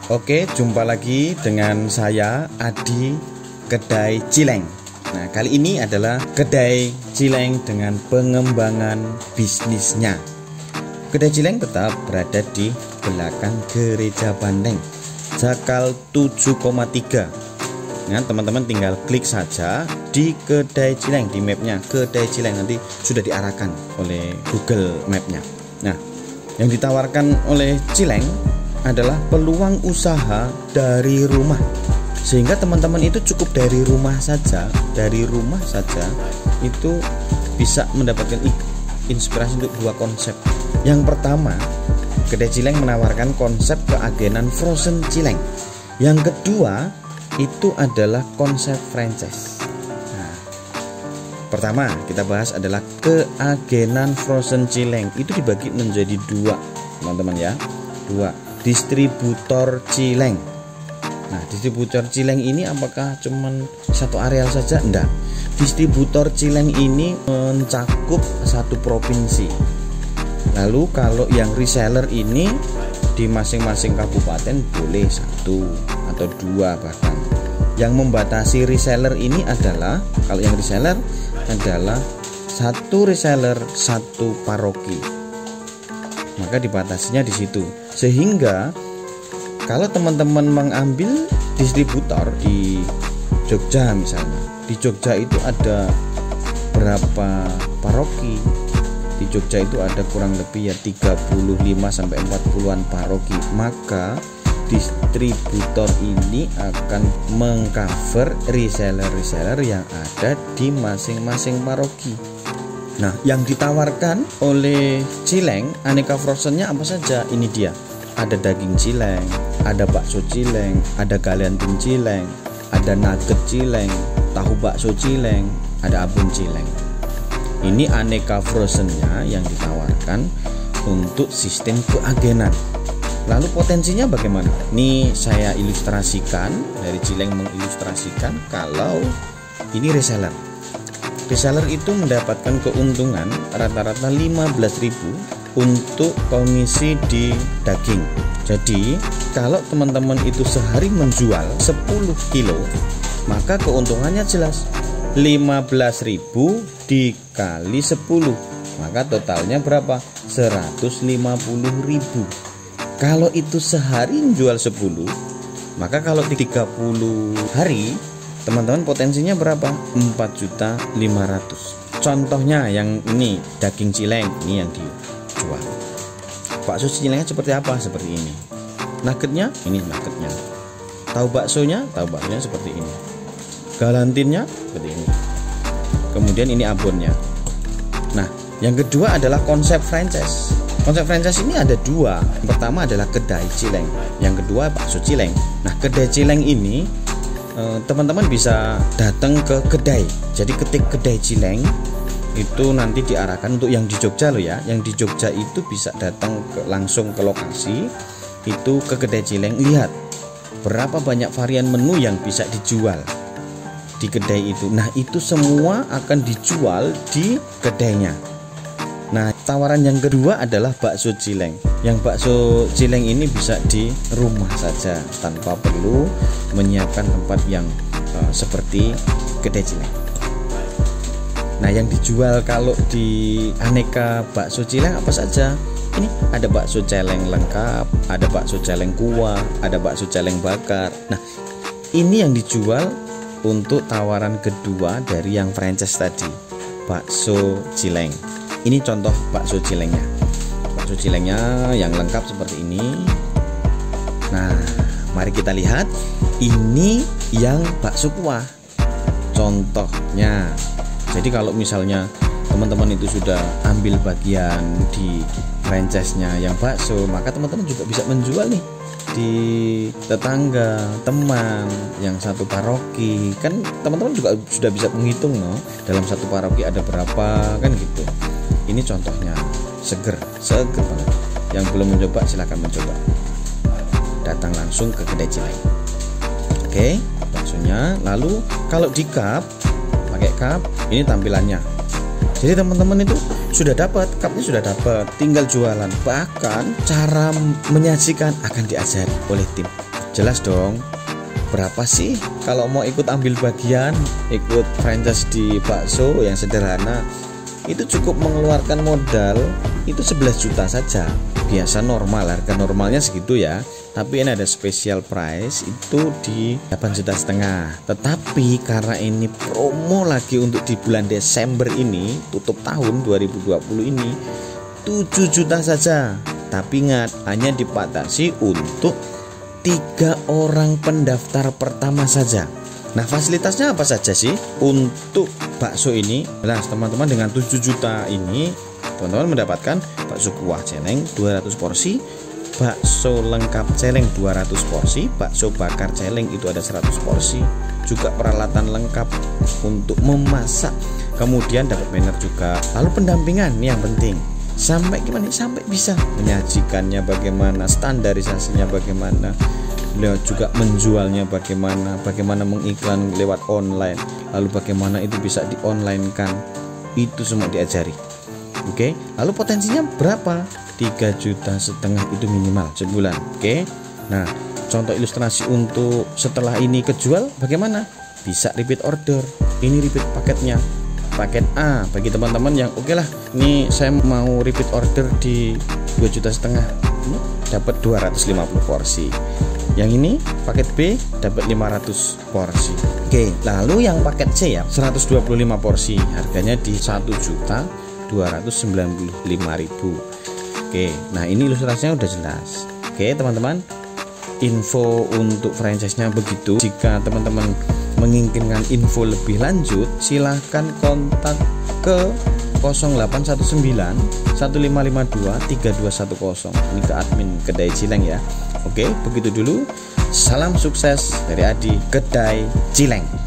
Oke, jumpa lagi dengan saya Adi Kedai Cileng. Nah, kali ini adalah Kedai Cileng dengan pengembangan bisnisnya. Kedai Cileng tetap berada di belakang Gereja Bandeng, Jakal 7,3. Nah, teman-teman tinggal klik saja di Kedai Cileng, di mapnya Kedai Cileng, nanti sudah diarahkan oleh Google Mapnya. Nah, yang ditawarkan oleh Cileng adalah peluang usaha dari rumah, sehingga teman-teman itu cukup dari rumah saja itu bisa mendapatkan inspirasi untuk dua konsep. Yang pertama, Kedai Cileng menawarkan konsep keagenan frozen Cileng. Yang kedua itu adalah konsep franchise. Nah, pertama kita bahas adalah keagenan frozen Cileng. Itu dibagi menjadi dua, teman-teman ya, dua. Distributor Cileng. Nah, distributor Cileng ini apakah cuman satu areal saja? Enggak. Distributor Cileng ini mencakup satu provinsi. Lalu kalau yang reseller ini di masing-masing kabupaten boleh satu atau dua bahkan. Yang membatasi reseller ini adalah, kalau yang reseller adalah satu reseller satu paroki. Maka dibatasinya di situ. Sehingga kalau teman-teman mengambil distributor di Jogja misalnya, di Jogja itu ada berapa paroki? Di Jogja itu ada kurang lebih ya 35 sampai 40-an paroki. Maka distributor ini akan mengcover reseller-reseller yang ada di masing-masing paroki. Nah, yang ditawarkan oleh Cileng aneka frozennya apa saja? Ini dia. Ada daging Cileng, ada bakso Cileng, ada galantin Cileng, ada nugget Cileng, tahu bakso Cileng, ada abon Cileng. Ini aneka frozennya yang ditawarkan untuk sistem keagenan. Lalu potensinya bagaimana? Ini saya ilustrasikan, dari Cileng mengilustrasikan kalau ini reseller. Reseller itu mendapatkan keuntungan rata-rata 15.000 untuk komisi di daging. Jadi kalau teman-teman itu sehari menjual 10 kilo, maka keuntungannya jelas 15.000 dikali 10, maka totalnya berapa? 150.000. Kalau itu sehari menjual 10, maka kalau 30 hari teman-teman potensinya berapa? 4.500.000. Contohnya yang ini daging Cileng, ini yang dijual. Bakso Cilengnya seperti apa? Seperti ini. Nuggetnya, ini nuggetnya. Tahu baksonya seperti ini. Galantinnya seperti ini. Kemudian ini abonnya. Nah, yang kedua adalah konsep franchise. Konsep franchise ini ada dua. Yang pertama adalah Kedai Cileng, yang kedua bakso Cileng. Nah, Kedai Cileng ini teman-teman bisa datang ke kedai. Jadi ketik Kedai Cileng itu nanti diarahkan untuk yang di Jogja loh ya. Yang di Jogja itu bisa datang langsung ke lokasi itu ke Kedai Cileng, lihat berapa banyak varian menu yang bisa dijual di kedai itu. Nah, itu semua akan dijual di kedainya. Nah, tawaran yang kedua adalah bakso Cileng. Yang bakso Cileng ini bisa di rumah saja tanpa perlu menyiapkan tempat yang seperti Kedai Cileng. Nah, yang dijual kalau di aneka bakso Cileng apa saja? Ini ada bakso celeng lengkap, ada bakso celeng kuah, ada bakso celeng bakar. Nah, ini yang dijual untuk tawaran kedua dari yang franchise tadi, bakso Cileng. Ini contoh bakso Cilengnya. Bakso Cilengnya yang lengkap seperti ini. Nah, mari kita lihat. Ini yang bakso kuah. Contohnya. Jadi kalau misalnya teman-teman itu sudah ambil bagian di franchise-nya yang bakso, maka teman-teman juga bisa menjual nih di tetangga, teman yang satu paroki. Kan teman-teman juga sudah bisa menghitung no, dalam satu paroki ada berapa, kan gitu. Ini contohnya, seger banget. Yang belum mencoba silahkan mencoba. Datang langsung ke Kedai Cileng. Oke, baksonya. Lalu kalau di cup, pakai cup, ini tampilannya. Jadi teman-teman itu sudah dapat, cupnya sudah dapat, tinggal jualan. Bahkan cara menyajikan akan diajari oleh tim. Jelas dong. Berapa sih kalau mau ikut ambil bagian, ikut franchise di bakso yang sederhana, itu cukup mengeluarkan modal itu 11 juta saja. Biasa normal, harga normalnya segitu ya. Tapi ini ada special price itu di 8,5 juta. Tetapi karena ini promo lagi untuk di bulan Desember ini, tutup tahun 2020 ini, 7 juta saja. Tapi ingat, hanya dibatasi untuk 3 orang pendaftar pertama saja. Nah, fasilitasnya apa saja sih untuk bakso ini? Nah, teman-teman, dengan 7 juta ini teman-teman mendapatkan bakso kuah celeng 200 porsi, bakso lengkap celeng 200 porsi, bakso bakar celeng itu ada 100 porsi, juga peralatan lengkap untuk memasak. Kemudian dapat banner juga. Lalu pendampingan nih yang penting. Sampai gimana? Sampai bisa menyajikannya bagaimana, standarisasinya bagaimana, beliau juga menjualnya bagaimana mengiklan lewat online, lalu bagaimana itu bisa di online kan, itu semua diajari. Oke, lalu potensinya berapa? 3,5 juta itu minimal sebulan. Oke, nah contoh ilustrasi untuk setelah ini kejual bagaimana? Bisa repeat order. Ini repeat paketnya, paket A bagi teman-teman yang oke lah, ini saya mau repeat order di 2,5 juta, ini dapat 250 porsi. Yang ini paket B dapat 500 porsi. Oke, lalu yang paket C ya 125 porsi, harganya di 1.295.000. Oke, nah ini ilustrasinya udah jelas. Oke teman-teman, info untuk franchise-nya begitu. Jika teman-teman menginginkan info lebih lanjut, silahkan kontak ke 0819 1552 3210. Ini ke admin Kedai Cileng ya. Oke, begitu dulu. Salam sukses dari Adi Kedai Cileng.